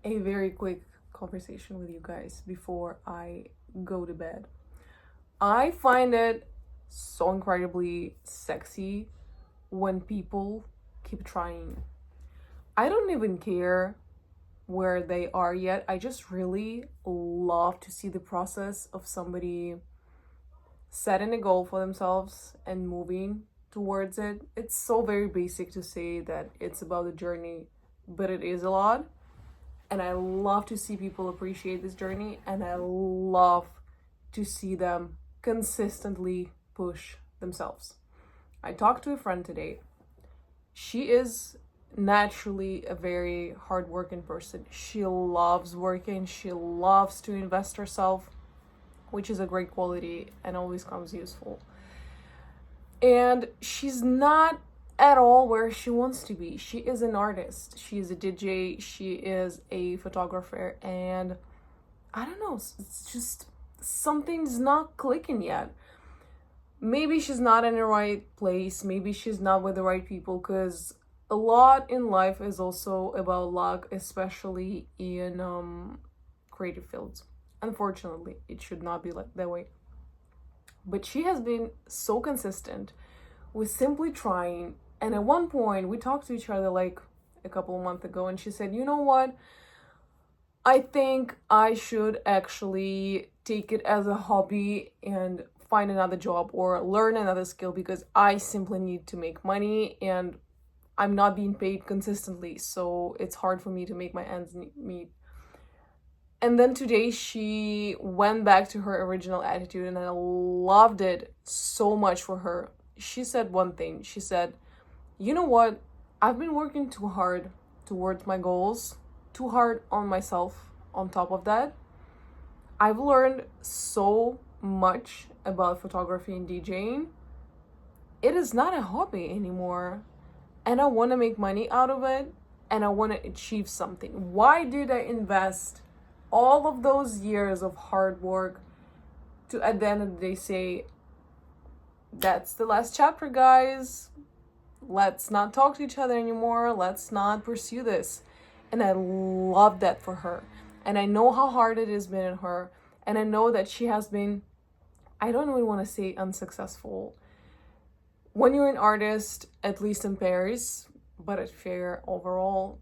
a very quick conversation with you guys before I go to bed. I find it so incredibly sexy when people keep trying. I don't even care where they are yet. I just really love to see the process of somebody setting a goal for themselves and moving towards it. It's so very basic to say that it's about the journey, but it is a lot. And I love to see people appreciate this journey, and I love to see them consistently push themselves. I talked to a friend today. She is naturally a very hardworking person. She loves working, she loves to invest herself, which is a great quality and always comes useful. And she's not at all where she wants to be. She is an artist, she is a DJ, she is a photographer, and I don't know, it's just something's not clicking yet. Maybe she's not in the right place, maybe she's not with the right people, because a lot in life is also about luck, especially in creative fields. Unfortunately, it should not be like that way. But she has been so consistent with simply trying. And at one point, we talked to each other like a couple of months ago, and she said, "You know what? I think I should actually take it as a hobby and find another job or learn another skill because I simply need to make money and I'm not being paid consistently, so it's hard for me to make my ends meet." And then today she went back to her original attitude, and I loved it so much for her. She said one thing. She said, "You know what? I've been working too hard towards my goals, too hard on myself on top of that. I've learned so much about photography and DJing. It is not a hobby anymore. And I want to make money out of it, and I want to achieve something. Why did I invest all of those years of hard work to at the end of the day say, that's the last chapter, guys. Let's not talk to each other anymore. Let's not pursue this." And I love that for her. And I know how hard it has been in her. And I know that she has been, I don't even want to say unsuccessful. When you're an artist, at least in Paris, but at Fair overall,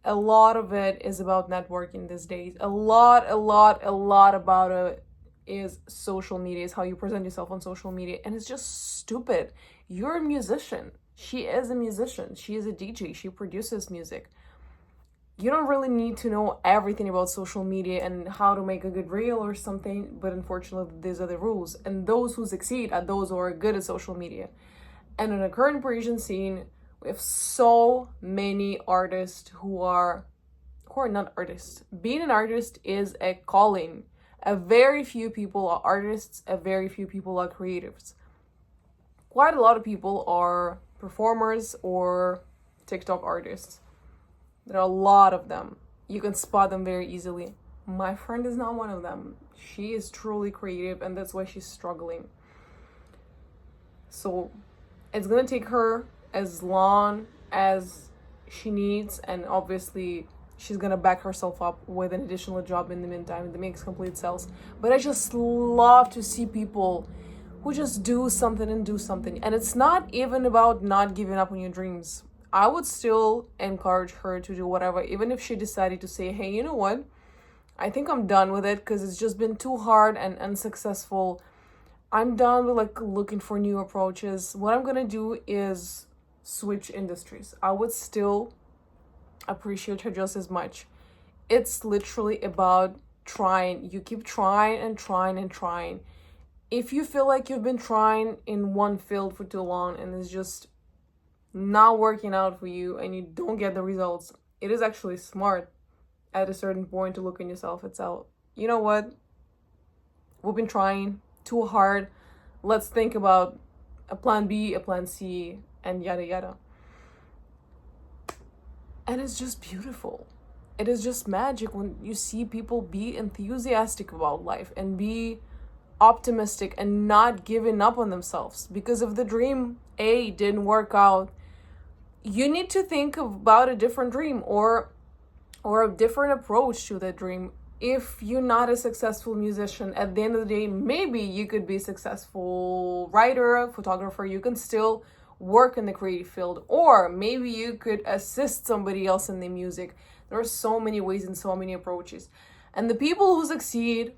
a lot of it is about networking these days. A lot about it is social media, is how you present yourself on social media. And it's just stupid. You're a musician. She is a musician. She is a DJ. She produces music. You don't really need to know everything about social media and how to make a good reel or something, but unfortunately, these are the rules. And those who succeed are those who are good at social media. And in the current Parisian scene, we have so many artists who are not artists. Being an artist is a calling. A very few people are artists, a very few people are creatives. Quite a lot of people are performers or TikTok artists. There are a lot of them. You can spot them very easily. My friend is not one of them. She is truly creative, and that's why she's struggling. So it's gonna take her as long as she needs, and obviously she's gonna back herself up with an additional job in the meantime that makes complete sense. But I just love to see people who just do something and do something. And it's not even about not giving up on your dreams. I would still encourage her to do whatever, even if she decided to say, "Hey, you know what? I think I'm done with it because it's just been too hard and unsuccessful. I'm done with looking for new approaches. What I'm gonna do is switch industries." I would still appreciate her just as much. It's literally about trying. You keep trying and trying and trying. If you feel like you've been trying in one field for too long and it's just not working out for you and you don't get the results, it is actually smart at a certain point to look in yourself and say, "You know what? We've been trying too hard. Let's think about a plan B, a plan C, and yada yada." And it's just beautiful. It is just magic when you see people be enthusiastic about life and be optimistic and not giving up on themselves. Because if the dream A didn't work out, you need to think about a different dream, or or a different approach to the dream. If you're not a successful musician, at the end of the day, maybe you could be a successful writer, photographer. You can still work in the creative field, or maybe you could assist somebody else in the music. There are so many ways and so many approaches. And the people who succeed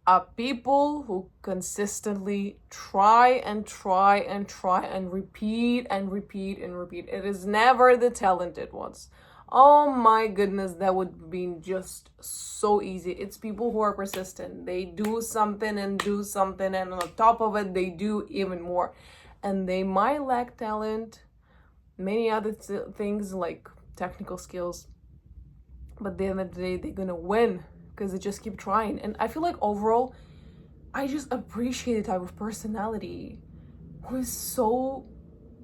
are people who consistently try and try and try and repeat and repeat and repeat. It is never the talented ones. Oh my goodness, that would be just so easy. It's people who are persistent. They do something and do something, and on top of it, they do even more. And they might lack talent, many other things like technical skills, but at the end of the day, they're gonna win because they just keep trying. And I feel like overall, I just appreciate the type of personality who is so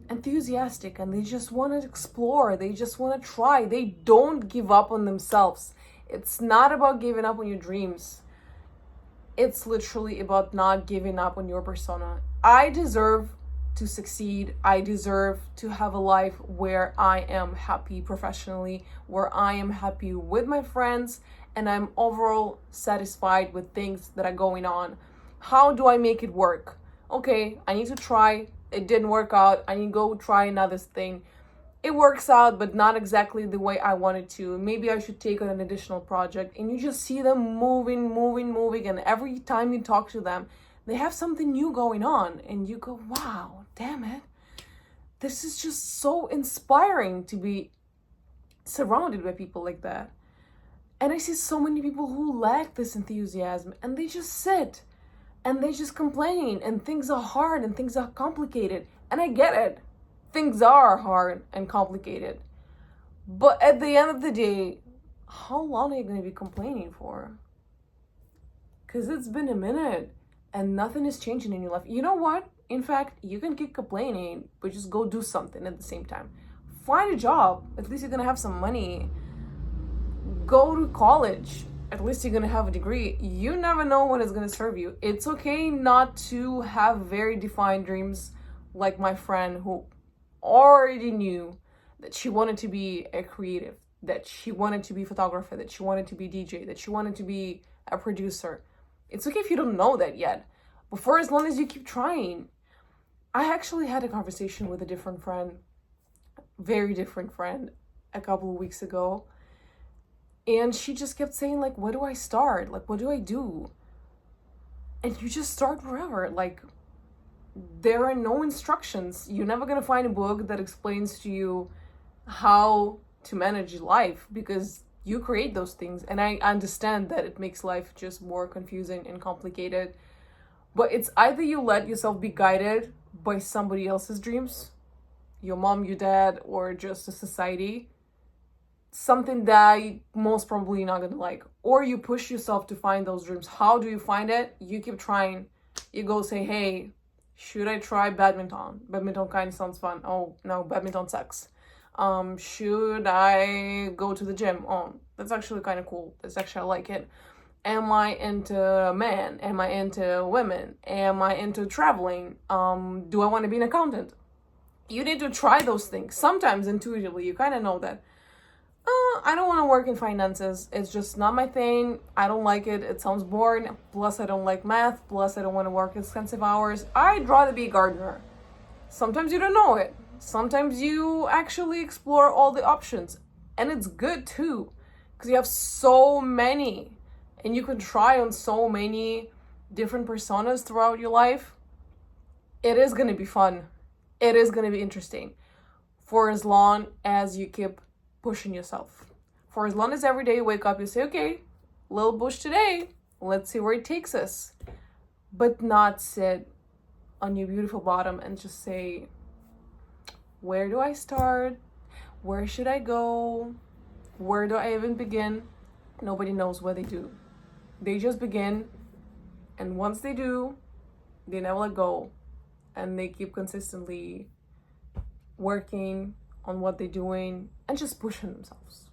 enthusiastic and they just want to explore, they just want to try, they don't give up on themselves. It's not about giving up on your dreams, it's literally about not giving up on your persona. I deserve to succeed. I deserve to have a life where I am happy professionally, where I am happy with my friends, and I'm overall satisfied with things that are going on. How do I make it work? Okay, I need to try. It didn't work out. I need to go try another thing. It works out, but not exactly the way I wanted to. Maybe I should take on an additional project. And you just see them moving. And every time you talk to them, they have something new going on. And you go, wow, damn it. This is just so inspiring to be surrounded by people like that. And I see so many people who lack this enthusiasm and they just sit and they just complain, and things are hard and things are complicated. And I get it. Things are hard and complicated. But at the end of the day, how long are you going to be complaining for? Because it's been a minute and nothing is changing in your life. You know what? In fact, you can keep complaining, but just go do something at the same time. Find a job. At least you're going to have some money. Go to college. At least you're gonna have a degree. You never know when it's gonna serve you. It's okay not to have very defined dreams, like my friend who already knew that she wanted to be a creative, that she wanted to be a photographer, that she wanted to be DJ, that she wanted to be a producer. It's okay if you don't know that yet, but for as long as you keep trying. I actually had a conversation with a different friend, very different friend, a couple of weeks ago. And she just kept saying, like, what do I start? Like, what do I do? And you just start wherever. Like, there are no instructions. You're never going to find a book that explains to you how to manage life because you create those things. And I understand that it makes life just more confusing and complicated. But it's either you let yourself be guided by somebody else's dreams, your mom, your dad, or just a society, something that you most probably not gonna like, or you push yourself to find those dreams. How do you find it? You keep trying. You go say, hey, should I try badminton? Badminton kind of sounds fun. Oh no, badminton sucks. Should I go to the gym? Oh, that's actually kind of cool. That's actually, I like it. Am I into men? Am I into women? Am I into traveling? Do I want to be an accountant? You need to try those things. Sometimes intuitively, you kind of know that I don't want to work in finances. It's just not my thing. I don't like it. It sounds boring. Plus, I don't like math. Plus, I don't want to work expensive hours. I'd rather be a gardener. Sometimes you don't know it. Sometimes you actually explore all the options. And it's good too, because you have so many. And you can try on so many different personas throughout your life. It is going to be fun. It is going to be interesting. For as long as you keep pushing yourself. For as long as every day you wake up, you say, okay, little bush today, let's see where it takes us. But not sit on your beautiful bottom and just say, where do I start? Where should I go? Where do I even begin? Nobody knows where they do. They just begin, and once they do, they never let go, and they keep consistently working on what they're doing and just pushing themselves.